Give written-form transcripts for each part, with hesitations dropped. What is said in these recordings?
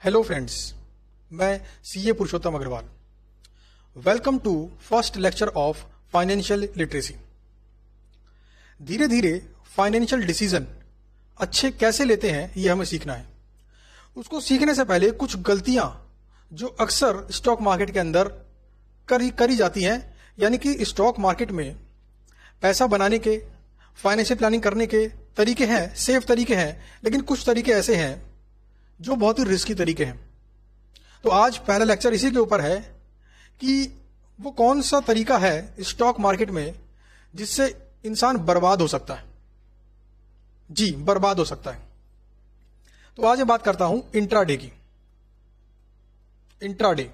Hello friends, मैं CA Purushottam Agrawal. Welcome to first lecture of financial literacy. धीरे धीरे financial decision अच्छे कैसे लेते हैं ये हमें सीखना है। उसको सीखने से पहले कुछ गलतियां जो अक्सर स्टॉक मार्केट के अंदर करी जाती हैं, यानी कि स्टॉक मार्केट में पैसा बनाने के, फाइनेंशियल प्लानिंग करने के तरीके हैं, सेफ तरीके हैं, लेकिन कुछ तरीके ऐसे हैं जो बहुत ही रिस्की तरीके हैं। तो आज पहला लेक्चर इसी के ऊपर है कि वो कौन सा तरीका है स्टॉक मार्केट में जिससे इंसान बर्बाद हो सकता है। जी, बर्बाद हो सकता है। तो आज मैं बात करता हूं इंट्राडे की। इंट्राडे,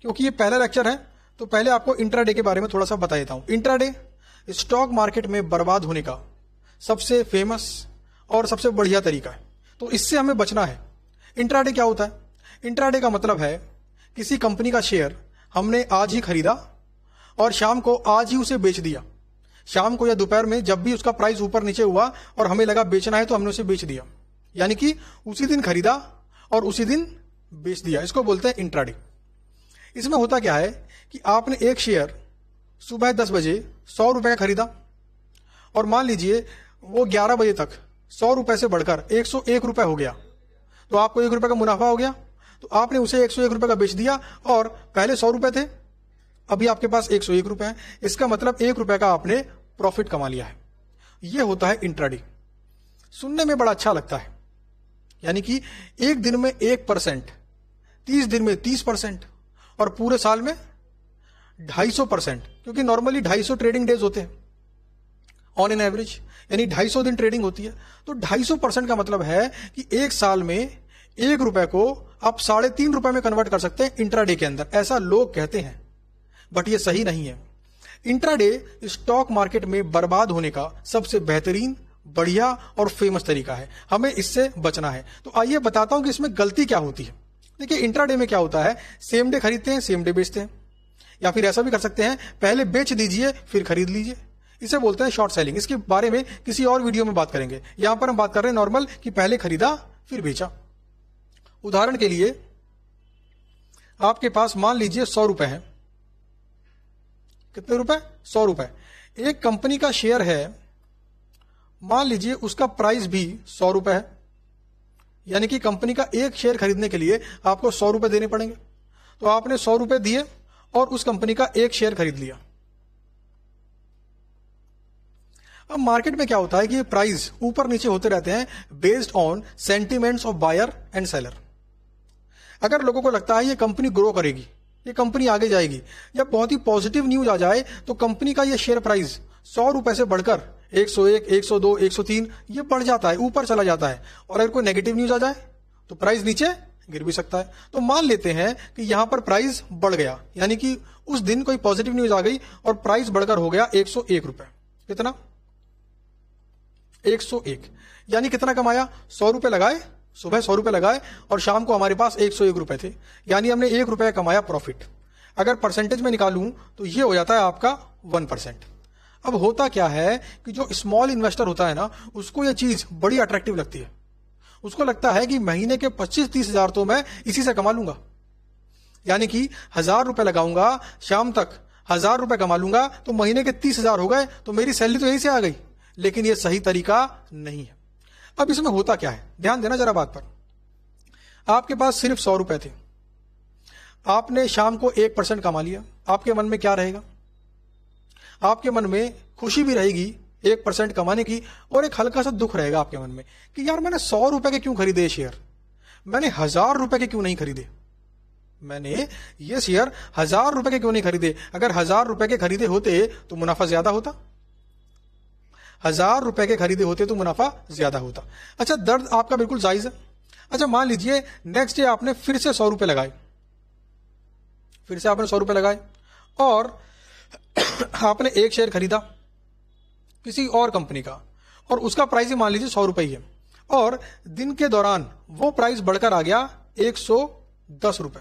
क्योंकि ये पहला लेक्चर है तो पहले आपको इंट्राडे के बारे में थोड़ा सा बता देता हूं। इंट्राडे स्टॉक मार्केट में बर्बाद होने का सबसे फेमस और सबसे बढ़िया तरीका है, तो इससे हमें बचना है। इंट्राडे क्या होता है? इंट्राडे का मतलब है किसी कंपनी का शेयर हमने आज ही खरीदा और शाम को आज ही उसे बेच दिया। शाम को या दोपहर में जब भी उसका प्राइस ऊपर नीचे हुआ और हमें लगा बेचना है तो हमने उसे बेच दिया, यानी कि उसी दिन खरीदा और उसी दिन बेच दिया। इसको बोलते हैं इंट्राडे। इसमें होता क्या है कि आपने एक शेयर सुबह 10 बजे 100 रुपए का खरीदा और मान लीजिए वो 11 बजे तक 100 रुपए से बढ़कर 101 रुपए हो गया, तो आपको 1 रुपए का मुनाफा हो गया। तो आपने उसे 101 रुपए का बेच दिया और पहले 100 रुपए थे, अभी आपके पास 101 रुपए है। इसका मतलब 1 रुपए का आपने प्रॉफिट कमा लिया है। यह होता है इंट्राडे। सुनने में बड़ा अच्छा लगता है, यानी कि एक दिन में 1%, 30 दिन में 30% और पूरे साल में 250%, क्योंकि नॉर्मली 250 ट्रेडिंग डेज होते हैं ऑन एन एवरेज, यानी 250 दिन ट्रेडिंग होती है। तो 250% का मतलब है कि एक साल में 1 रुपए को आप 3.5 रुपए में कन्वर्ट कर सकते हैं इंट्राडे के अंदर। ऐसा लोग कहते हैं, बट ये सही नहीं है। इंट्राडे स्टॉक मार्केट में बर्बाद होने का सबसे बेहतरीन, बढ़िया और फेमस तरीका है। हमें इससे बचना है। तो आइए बताता हूं कि इसमें गलती क्या होती है। देखिए, इंट्राडे में क्या होता है, सेम डे खरीदते हैं, सेम डे बेचते हैं, या फिर ऐसा भी कर सकते हैं पहले बेच दीजिए फिर खरीद लीजिए। इसे बोलते हैं शॉर्ट सेलिंग। इसके बारे में किसी और वीडियो में बात करेंगे। यहां पर हम बात कर रहे हैं नॉर्मल कि पहले खरीदा फिर बेचा। उदाहरण के लिए आपके पास मान लीजिए 100 रुपए है। कितने रुपए? 100 रुपए। एक कंपनी का शेयर है, मान लीजिए उसका प्राइस भी 100 रुपए है, यानी कि कंपनी का एक शेयर खरीदने के लिए आपको 100 रुपए देने पड़ेंगे। तो आपने 100 रुपए दिए और उस कंपनी का एक शेयर खरीद लिया। अब मार्केट में क्या होता है कि ये प्राइस ऊपर नीचे होते रहते हैं based on sentiments of buyer and seller. अगर लोगों को लगता है ये कंपनी ग्रो करेगी, ये कंपनी आगे जाएगी, या बहुत ही पॉजिटिव न्यूज आ जाए तो कंपनी का ये शेयर प्राइस 100 रुपए से बढ़कर 101, 102, 103 ये बढ़ जाता है, ऊपर चला जाता है। और अगर कोई नेगेटिव न्यूज आ जाए तो प्राइस नीचे गिर भी सकता है। तो मान लेते हैं कि यहां पर प्राइस बढ़ गया, यानी कि उस दिन कोई पॉजिटिव न्यूज आ गई और प्राइस बढ़कर हो गया 101 रुपए। कितना? 101, यानी कितना कमाया? 100 रुपए लगाए, सुबह 100 रुपए लगाए और शाम को हमारे पास 101 रुपए थे, यानी हमने 1 रुपया कमाया प्रॉफिट। अगर परसेंटेज में निकालूं तो ये हो जाता है आपका 1%। अब होता क्या है कि जो स्मॉल इन्वेस्टर होता है ना, उसको ये चीज बड़ी अट्रैक्टिव लगती है। उसको लगता है कि महीने के 25-30 हजार तो मैं इसी से कमा लूंगा, यानी कि 1000 रुपए लगाऊंगा, शाम तक 1000 रुपए कमा लूंगा, तो महीने के 30,000 हो गए, तो मेरी सैलरी तो यहीं से आ गई। लेकिन यह सही तरीका नहीं है। अब इसमें होता क्या है, ध्यान देना जरा बात पर। आपके पास सिर्फ 100 रुपए थे, आपने शाम को 1% कमा लिया। आपके मन में क्या रहेगा? आपके मन में खुशी भी रहेगी 1% कमाने की, और एक हल्का सा दुख रहेगा आपके मन में कि यार मैंने 100 रुपए के क्यों खरीदे शेयर, मैंने 1000 रुपए के क्यों नहीं खरीदे, मैंने ये शेयर 1000 रुपए के क्यों नहीं खरीदे। अगर 1000 रुपए के खरीदे होते तो मुनाफा ज्यादा होता, 1000 रुपए के खरीदे होते तो मुनाफा ज्यादा होता। अच्छा, दर्द आपका बिल्कुल जायज है। अच्छा, मान लीजिए नेक्स्ट डे आपने फिर से 100 रुपए लगाए, फिर से आपने 100 रुपए लगाए और आपने एक शेयर खरीदा किसी और कंपनी का, और उसका प्राइस ही मान लीजिए 100 रुपए ही है, और दिन के दौरान वो प्राइस बढ़कर आ गया 110 रुपए,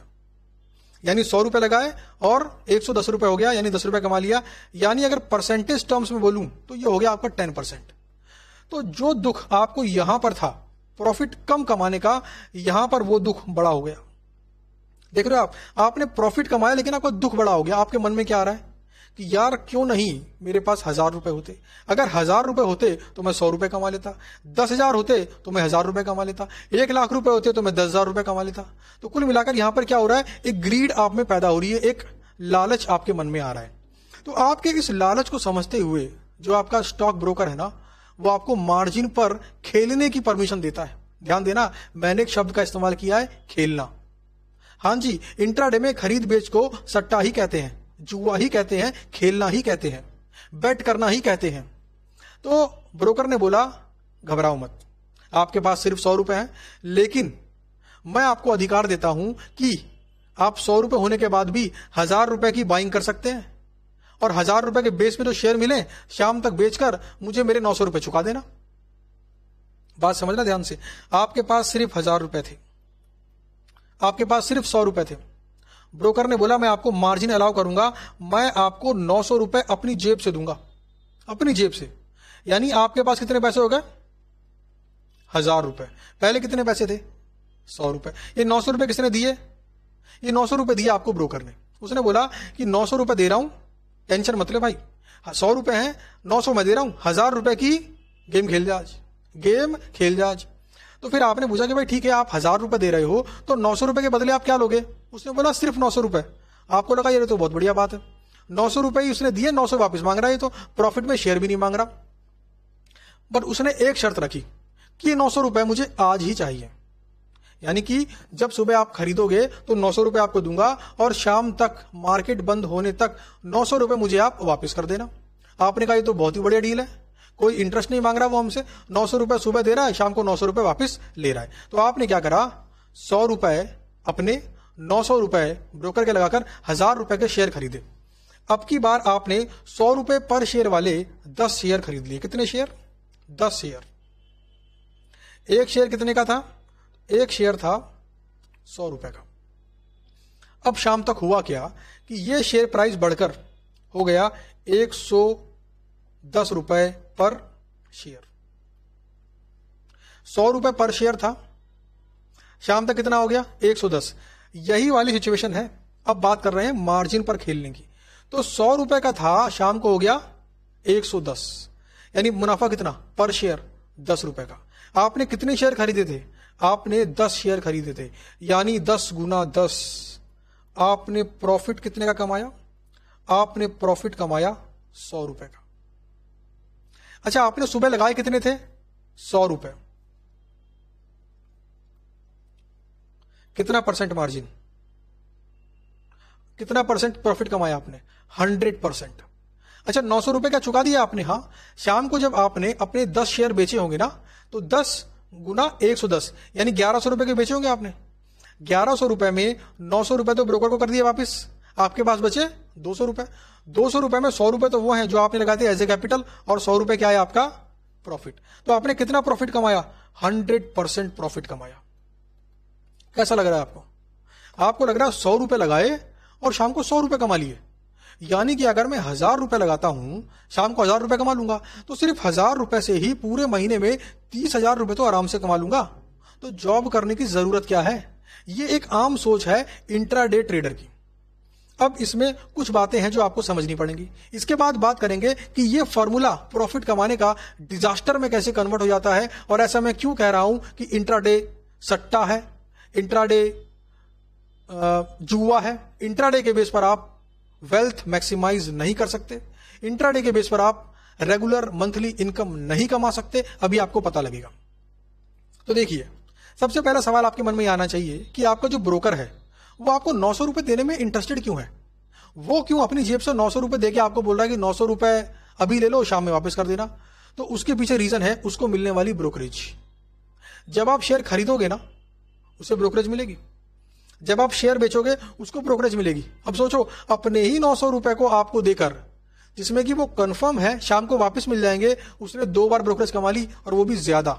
यानी 100 रुपए लगाए और 110 रुपए हो गया, यानी 10 रुपए कमा लिया। यानी अगर परसेंटेज टर्म्स में बोलूं तो ये हो गया आपका 10%। तो जो दुख आपको यहां पर था प्रॉफिट कम कमाने का यहां पर वो दुख बड़ा हो गया। देख रहे हो आप, आपने प्रॉफिट कमाया लेकिन आपका दुख बड़ा हो गया। आपके मन में क्या आ रहा है कि यार क्यों नहीं मेरे पास 1000 रुपए होते, अगर 1000 रुपए होते तो मैं 100 रुपए कमा लेता, 10,000 होते तो मैं 1000 रुपए कमा लेता, 1,00,000 रुपए होते तो मैं 10,000 रुपए कमा लेता। तो कुल मिलाकर यहां पर क्या हो रहा है, एक ग्रीड आप में पैदा हो रही है, एक लालच आपके मन में आ रहा है। तो आपके इस लालच को समझते हुए जो आपका स्टॉक ब्रोकर है ना, वो आपको मार्जिन पर खेलने की परमिशन देता है। ध्यान देना, मैंने एक शब्द का इस्तेमाल किया है, खेलना। हाँ जी, इंट्राडे में खरीद बेच को सट्टा ही कहते हैं, जुआ ही कहते हैं, खेलना ही कहते हैं, बेट करना ही कहते हैं। तो ब्रोकर ने बोला घबराओ मत, आपके पास सिर्फ 100 रुपए हैं, लेकिन मैं आपको अधिकार देता हूं कि आप 100 रुपए होने के बाद भी 1000 रुपए की बाइंग कर सकते हैं, और 1000 रुपए के बेस में जो शेयर मिले शाम तक बेचकर मुझे मेरे 900 रुपए चुका देना। बात समझना ध्यान से, आपके पास सिर्फ 1000 रुपए थे, आपके पास सिर्फ 100 रुपए थे। ब्रोकर ने बोला मैं आपको मार्जिन अलाउ करूंगा, मैं आपको 900 रुपए अपनी जेब से दूंगा, अपनी जेब से। यानी आपके पास कितने पैसे हो गए, 1000 रुपए। पहले कितने पैसे थे, 100 रुपए। ये 900 रुपए किसने दिए, ये 900 रुपए दिए आपको ब्रोकर ने। उसने बोला कि 900 रुपए दे रहा हूं, टेंशन मत ले भाई, 100 रुपए हैं, 900 मैं दे रहा हूं, 1000 रुपए की गेम खेल जा आज, गेम खेल जा आज। तो फिर आपने पूछा कि भाई ठीक है, आप 1000 रुपए दे रहे हो तो 900 रुपए के बदले आप क्या लोगे। उसने बोला सिर्फ 900 रुपए। आपको लगा ये तो बहुत बढ़िया बात है, 900 रुपए ही उसने दिए, 900 वापस मांग रहा है, तो प्रॉफिट में शेयर भी नहीं मांग रहा। बट उसने एक शर्त रखी कि ये 900 रुपए मुझे आज ही चाहिए, यानी कि जब सुबह आप खरीदोगे तो 900 रुपए आपको दूंगा, और शाम तक मार्केट बंद होने तक 900 रुपए मुझे आप वापस कर देना। आपने कहा ये तो बहुत ही बढ़िया डील है, कोई इंटरेस्ट नहीं मांग रहा वो हमसे, 900 रुपए सुबह दे रहा है, शाम को 900 रुपए वापस ले रहा है। तो आपने क्या करा, 100 रुपए अपने 900 रुपए ब्रोकर के लगाकर 1000 रुपए के शेयर खरीदे। अब की बार आपने 100 रुपए पर शेयर वाले 10 शेयर खरीद लिए। कितने शेयर, 10 शेयर। एक शेयर कितने का था, एक शेयर था 100 रुपए का। अब शाम तक हुआ क्या कि ये शेयर प्राइस बढ़कर हो गया 110 रुपए पर शेयर। 100 रुपए पर शेयर था, शाम तक कितना हो गया, 110। यही वाली सिचुएशन है, अब बात कर रहे हैं मार्जिन पर खेलने की। तो 100 रुपए का था, शाम को हो गया 110, यानी मुनाफा कितना पर शेयर, 10 रुपए का। आपने कितने शेयर खरीदे थे, आपने 10 शेयर खरीदे थे, यानी 10 गुना 10। आपने प्रॉफिट कितने का कमाया, आपने प्रॉफिट कमाया 100 रुपए का। अच्छा, आपने सुबह लगाए कितने थे, 100 रुपए। कितना परसेंट मार्जिन, कितना परसेंट प्रॉफिट कमाया आपने, 100%। अच्छा, 900 रुपए का चुका दिया आपने। हाँ, शाम को जब आपने अपने 10 शेयर बेचे होंगे ना, तो 10 गुना 110 यानी 1100 रुपए के बेचे होंगे आपने। 1100 रुपए में 900 रुपए तो ब्रोकर को कर दिए वापस, आपके पास बचे 200 रुपए। 200 रुपए में 100 रुपए तो वो हैं जो आपने लगाते एज ए कैपिटल, और 100 रुपए क्या है आपका प्रॉफिट। तो आपने कितना प्रॉफिट कमाया, 100% प्रॉफिट कमाया। कैसा लग रहा है आपको, आपको लग रहा है 100 रुपए लगाए और शाम को 100 रुपए कमा लिए। यानी कि अगर मैं 1000 रुपए लगाता हूं, शाम को 1000 रुपए कमा लूंगा, तो सिर्फ 1000 रुपए से ही पूरे महीने में 30,000 रुपए तो आराम से कमा लूंगा। तो जॉब करने की जरूरत क्या है। ये एक आम सोच है इंट्राडे ट्रेडर की। अब इसमें कुछ बातें हैं जो आपको समझनी पड़ेंगी। इसके बाद बात करेंगे कि ये फॉर्मूला प्रॉफिट कमाने का डिजास्टर में कैसे कन्वर्ट हो जाता है, और ऐसा मैं क्यों कह रहा हूं कि इंट्राडे सट्टा है, इंट्राडे जुआ है। इंट्राडे के बेस पर आप वेल्थ मैक्सिमाइज नहीं कर सकते, इंट्राडे के बेस पर आप रेगुलर मंथली इनकम नहीं कमा सकते। अभी आपको पता लगेगा। तो देखिए, सबसे पहला सवाल आपके मन में आना चाहिए कि आपका जो ब्रोकर है वो आपको 900 रुपए देने में इंटरेस्टेड क्यों है। वो क्यों अपनी जेब से 900 रुपए देके आपको बोल रहा है कि 900 रुपए अभी ले लो, शाम में वापस कर देना। तो उसके पीछे रीजन है उसको मिलने वाली ब्रोकरेज। जब आप शेयर खरीदोगे ना, उसे ब्रोकरेज मिलेगी, जब आप शेयर बेचोगे उसको ब्रोकरेज मिलेगी। अब सोचो, अपने ही 900 रुपए को आपको देकर, जिसमें कि वो कंफर्म है शाम को वापस मिल जाएंगे, उसने 2 बार ब्रोकरेज कमा ली, और वो भी ज्यादा।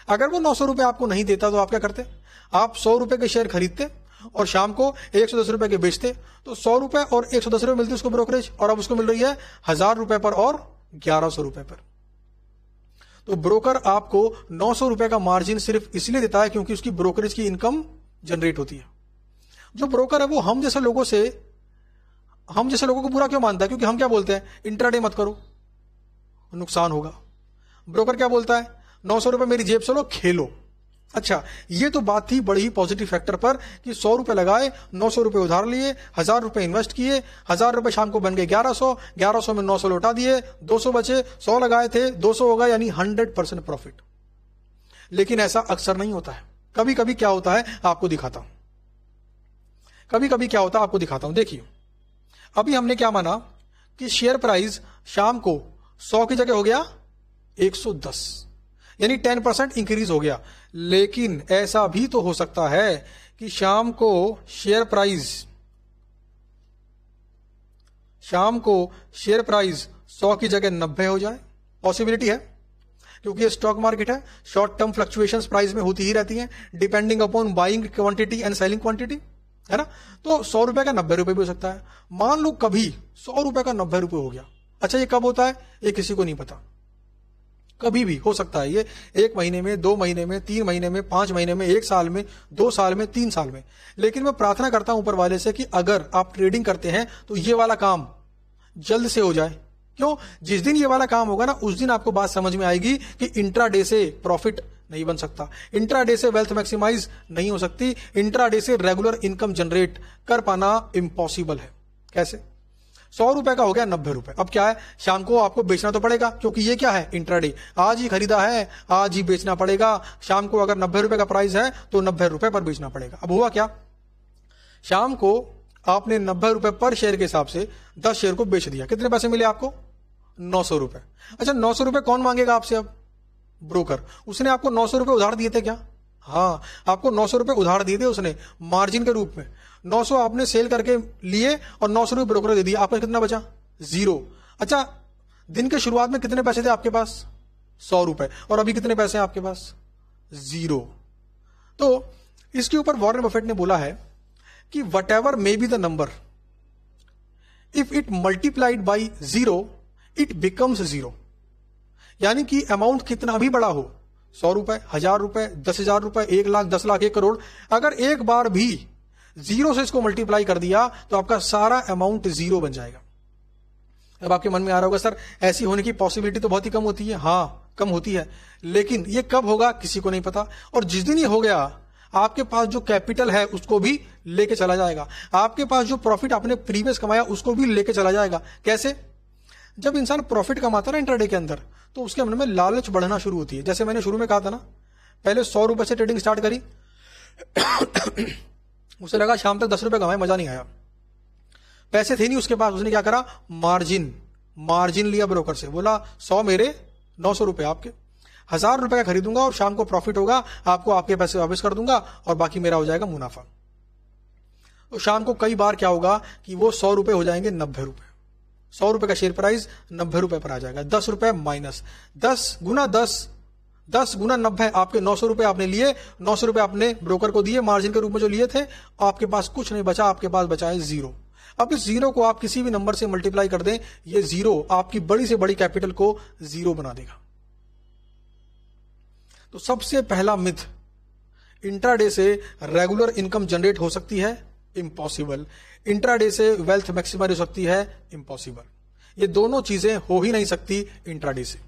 अगर वो 900 रुपए आपको नहीं देता तो आप क्या करते, आप 100 रुपए के शेयर खरीदते और शाम को 110 रुपए के बेचते। तो 100 रुपए और 110 रुपए मिलती उसको ब्रोकरेज, और अब उसको मिल रही है 1000 रुपए पर और 1100 रुपए पर। तो ब्रोकर आपको 900 रुपए का मार्जिन सिर्फ इसलिए देता है क्योंकि उसकी ब्रोकरेज की इनकम जनरेट होती है। जो ब्रोकर है वो हम जैसे लोगों को बुरा क्यों मानता है? क्योंकि हम क्या बोलते हैं, इंट्राडे मत करो, नुकसान होगा। ब्रोकर क्या बोलता है, 900 रुपए मेरी जेब से लो, खेलो। अच्छा, ये तो बात थी बड़ी ही पॉजिटिव फैक्टर पर कि 100 रुपए लगाए, 900 रुपए उधार लिए, 1000 रुपए इन्वेस्ट किए, 1000 रुपए शाम को बन गए 1100, 1100 में 900 लौटा दिए, 200 बचे, 100 लगाए थे, 200 होगा, यानी 100% प्रॉफिट। लेकिन ऐसा अक्सर नहीं होता है। कभी कभी क्या होता है आपको दिखाता हूं, आपको दिखाता हूं। देखिए, अभी हमने क्या माना कि शेयर प्राइस शाम को 100 की जगह हो गया 110, यानी 10% इंक्रीज हो गया। लेकिन ऐसा भी तो हो सकता है कि शाम को शेयर प्राइस 100 की जगह 90 हो जाए। पॉसिबिलिटी है, क्योंकि ये स्टॉक मार्केट है, शॉर्ट टर्म फ्लक्चुएशंस प्राइस में होती ही रहती हैं, depending upon buying quantity and selling quantity, है ना। तो 100 रुपए का 90 रुपए भी हो सकता है। मान लो कभी 100 रुपए का 90 रुपए हो गया। अच्छा, ये कब होता है ये किसी को नहीं पता, कभी भी हो सकता है। ये 1 महीने में, 2 महीने में, 3 महीने में, 5 महीने में, 1 साल में, 2 साल में, 3 साल में। लेकिन मैं प्रार्थना करता हूं ऊपर वाले से कि अगर आप ट्रेडिंग करते हैं तो ये वाला काम जल्द से हो जाए। क्यों? जिस दिन ये वाला काम होगा ना, उस दिन आपको बात समझ में आएगी कि इंट्राडे से प्रॉफिट नहीं बन सकता, इंट्राडे से वेल्थ मैक्सिमाइज नहीं हो सकती, इंट्राडे से रेगुलर इनकम जनरेट कर पाना इम्पॉसिबल है। कैसे? 100 रुपए का हो गया 90 रुपए। अब क्या है, शाम को आपको बेचना तो पड़ेगा, क्योंकि ये क्या है, इंट्राडे। आज ही खरीदा है, आज ही बेचना पड़ेगा। शाम को अगर 90 रुपए का प्राइस है तो 90 रुपए पर बेचना पड़ेगा। अब हुआ क्या, शाम को आपने 90 रुपए पर शेयर के हिसाब से 10 शेयर को बेच दिया। कितने पैसे मिले आपको? 900 रुपए। अच्छा, 900 रुपए कौन मांगेगा आपसे? अब ब्रोकर। उसने आपको 900 रुपए उधार दिए थे क्या? हाँ, आपको 900 रुपए उधार दिए थे उसने मार्जिन के रूप में। 900 आपने सेल करके लिए और 900 रुपए ब्रोकर दे दिए। आपका कितना बचा? 0। अच्छा, दिन के शुरुआत में कितने पैसे थे आपके पास? 100 रुपए। और अभी कितने पैसे हैं आपके पास? 0। तो इसके ऊपर वॉरेन बफेट ने बोला है कि what ever may be the number, if it multiplied by 0 it becomes 0। यानी कि अमाउंट कितना भी बड़ा हो, 100 रुपए, 1000 रुपए, 10,000 रुपए, 1 लाख, 10 लाख, 1 करोड़, अगर एक बार भी 0 से इसको मल्टीप्लाई कर दिया तो आपका सारा अमाउंट 0 बन जाएगा। अब आपके मन में आ रहा होगा, सर ऐसी होने की पॉसिबिलिटी तो बहुत ही कम होती है। हाँ, कम होती है, लेकिन ये कब होगा किसी को नहीं पता। और जिस दिन ये हो गया, आपके पास जो कैपिटल है उसको भी लेके चला जाएगा, आपके पास जो प्रॉफिट आपने प्रीवियस कमाया उसको भी लेके चला जाएगा। कैसे? जब इंसान प्रॉफिट कमाता है ना इंट्राडे के अंदर, तो उसके मन में लालच बढ़ना शुरू होती है। जैसे मैंने शुरू में कहा था ना, पहले 100 रुपए से ट्रेडिंग स्टार्ट करी उसे लगा शाम तक 10 रुपए कमाए, मजा नहीं आया, पैसे थे नहीं उसके पास। उसने क्या करा, मार्जिन लिया ब्रोकर से, बोला 100 मेरे, 900 रुपए आपके, 1000 रुपए का खरीदूंगा और शाम को प्रॉफिट होगा, आपको आपके पैसे वापस कर दूंगा और बाकी मेरा हो जाएगा मुनाफा। तो शाम को कई बार क्या होगा कि वो 100 रुपए हो जाएंगे 90 रुपए। 100 रुपए का शेयर प्राइस 90 रुपए पर आ जाएगा। 10 रुपए माइनस 10 गुना 90, आपके 900 रुपए आपने लिए, 900 रुपए आपने ब्रोकर को दिए मार्जिन के रूप में जो लिए थे, आपके पास कुछ नहीं बचा, आपके पास बचा है 0। अब इस 0 को आप किसी भी नंबर से मल्टीप्लाई कर दें, ये 0 आपकी बड़ी से बड़ी कैपिटल को 0 बना देगा। तो सबसे पहला मिथ, इंट्राडे से रेगुलर इनकम जनरेट हो सकती है, इम्पॉसिबल। इंट्राडे से वेल्थ मैक्सिमाइज हो सकती है, इम्पॉसिबल। ये दोनों चीजें हो ही नहीं सकती इंट्राडे से।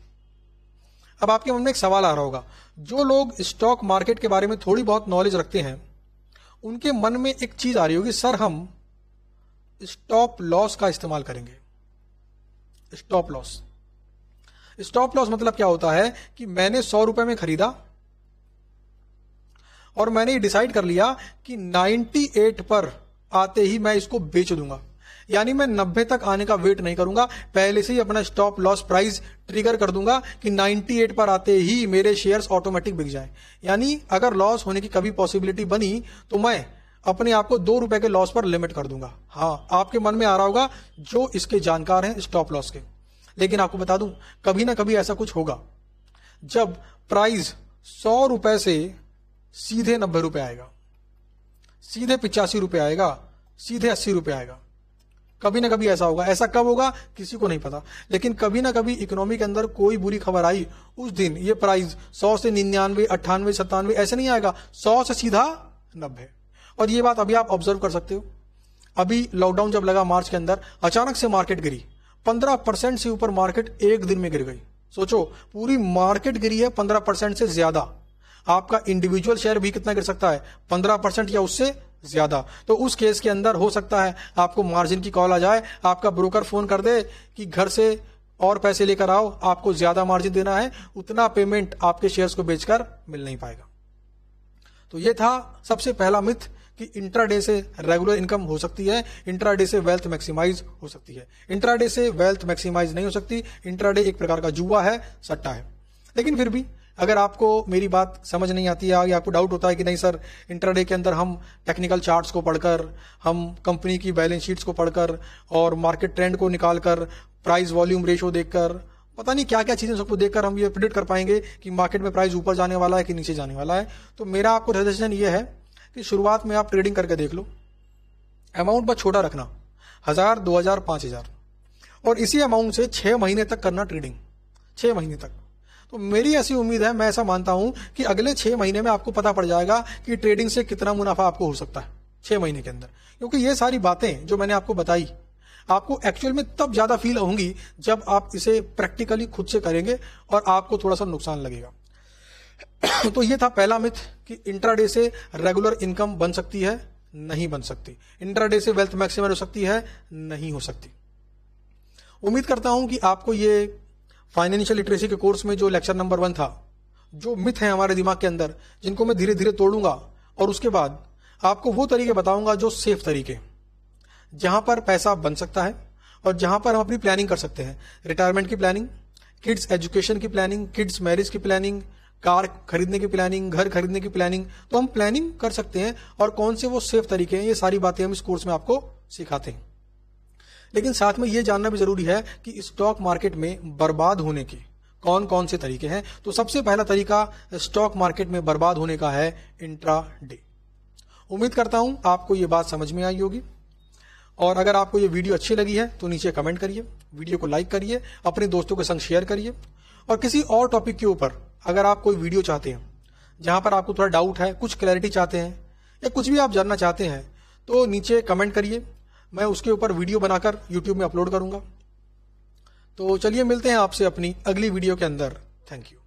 अब आपके मन में एक सवाल आ रहा होगा, जो लोग स्टॉक मार्केट के बारे में थोड़ी बहुत नॉलेज रखते हैं, उनके मन में एक चीज आ रही होगी, सर हम स्टॉप लॉस का इस्तेमाल करेंगे। स्टॉप लॉस मतलब क्या होता है कि मैंने 100 रुपए में खरीदा और मैंने ये डिसाइड कर लिया कि 98 पर आते ही मैं इसको बेच दूंगा। यानी मैं 90 तक आने का वेट नहीं करूंगा, पहले से ही अपना स्टॉप लॉस प्राइस ट्रिगर कर दूंगा कि 98 पर आते ही मेरे शेयर्स ऑटोमेटिक बिक जाएं। यानी अगर लॉस होने की कभी पॉसिबिलिटी बनी तो मैं अपने आप को 2 रुपए के लॉस पर लिमिट कर दूंगा। हाँ, आपके मन में आ रहा होगा जो इसके जानकार हैं स्टॉप लॉस के, लेकिन आपको बता दूं कभी ना कभी ऐसा कुछ होगा जब प्राइस 100 रुपए से सीधे 90 रुपए आएगा, सीधे 85 रुपए आएगा, सीधे 80 रुपए आएगा। कभी ना कभी ऐसा होगा। ऐसा कब होगा किसी को नहीं पता, लेकिन कभी ना कभी इकोनॉमी के अंदर कोई बुरी खबर आई, उस दिन ये प्राइस 100 से 99, 98, 97 ऐसे नहीं आएगा, 100 से सीधा 90। और ये बात अभी आप ऑब्जर्व कर सकते हो। अभी लॉकडाउन जब लगा मार्च के अंदर, अचानक से मार्केट गिरी 15% से ऊपर, मार्केट एक दिन में गिर गई। सोचो, पूरी मार्केट गिरी है 15% से ज्यादा। आपका इंडिविजुअल शेयर भी कितना गिर सकता है, 15% या उससे ज्यादा। तो उस केस के अंदर हो सकता है आपको मार्जिन की कॉल आ जाए, आपका ब्रोकर फोन कर दे कि घर से और पैसे लेकर आओ, आपको ज्यादा मार्जिन देना है, उतना पेमेंट आपके शेयर्स को बेचकर मिल नहीं पाएगा। तो ये था सबसे पहला मिथ कि इंट्राडे से रेगुलर इनकम हो सकती है, इंट्राडे से वेल्थ मैक्सिमाइज हो सकती है। इंट्राडे से वेल्थ मैक्सिमाइज नहीं हो सकती। इंट्राडे एक प्रकार का जुआ है, सट्टा है। लेकिन फिर भी अगर आपको मेरी बात समझ नहीं आती है या आपको डाउट होता है कि नहीं सर, इंट्राडे के अंदर हम टेक्निकल चार्ट्स को पढ़कर, हम कंपनी की बैलेंस शीट्स को पढ़कर और मार्केट ट्रेंड को निकालकर, प्राइस वॉल्यूम रेशो देखकर, पता नहीं क्या क्या चीजें सबको देखकर हम ये प्रेडिक्ट कर पाएंगे कि मार्केट में प्राइस ऊपर जाने वाला है कि नीचे जाने वाला है। तो मेरा आपको सजेशन ये है कि शुरुआत में आप ट्रेडिंग करके देख लो। अमाउंट बस छोटा रखना, 1000, 2000, 5000, और इसी अमाउंट से 6 महीने तक करना ट्रेडिंग, 6 महीने तक। तो मेरी ऐसी उम्मीद है, मैं ऐसा मानता हूं कि अगले 6 महीने में आपको पता पड़ जाएगा कि ट्रेडिंग से कितना मुनाफा आपको हो सकता है 6 महीने के अंदर। क्योंकि ये सारी बातें जो मैंने आपको बताई, आपको एक्चुअल में तब ज्यादा फील होंगी जब आप इसे प्रैक्टिकली खुद से करेंगे और आपको थोड़ा सा नुकसान लगेगा। तो ये था पहला मिथ कि इंट्राडे से रेगुलर इनकम बन सकती है, नहीं बन सकती। इंट्राडे से वेल्थ मैक्सिमाइज हो सकती है, नहीं हो सकती। उम्मीद करता हूं कि आपको ये फाइनेंशियल लिटरेसी के कोर्स में जो लेक्चर नंबर 1 था, जो मिथ है हमारे दिमाग के अंदर, जिनको मैं धीरे धीरे तोड़ूंगा और उसके बाद आपको वो तरीके बताऊंगा जो सेफ तरीके, जहां पर पैसा बन सकता है और जहां पर हम अपनी प्लानिंग कर सकते हैं। रिटायरमेंट की प्लानिंग, किड्स एजुकेशन की प्लानिंग, किड्स मैरिज की प्लानिंग, कार खरीदने की प्लानिंग, घर खरीदने की प्लानिंग, तो हम प्लानिंग कर सकते हैं। और कौन से वो सेफ तरीके हैं, ये सारी बातें हम इस कोर्स में आपको सिखाते हैं। लेकिन साथ में ये जानना भी जरूरी है कि स्टॉक मार्केट में बर्बाद होने के कौन कौन से तरीके हैं। तो सबसे पहला तरीका स्टॉक मार्केट में बर्बाद होने का है इंट्राडे। उम्मीद करता हूं आपको ये बात समझ में आई होगी। और अगर आपको ये वीडियो अच्छी लगी है तो नीचे कमेंट करिए, वीडियो को लाइक करिए, अपने दोस्तों के संग शेयर करिए। और किसी और टॉपिक के ऊपर अगर आप कोई वीडियो चाहते हैं जहां पर आपको थोड़ा डाउट है, कुछ क्लैरिटी चाहते हैं या कुछ भी आप जानना चाहते हैं, तो नीचे कमेंट करिए, मैं उसके ऊपर वीडियो बनाकर यूट्यूब में अपलोड करूंगा। तो चलिए मिलते हैं आपसे अपनी अगली वीडियो के अंदर। Thank you.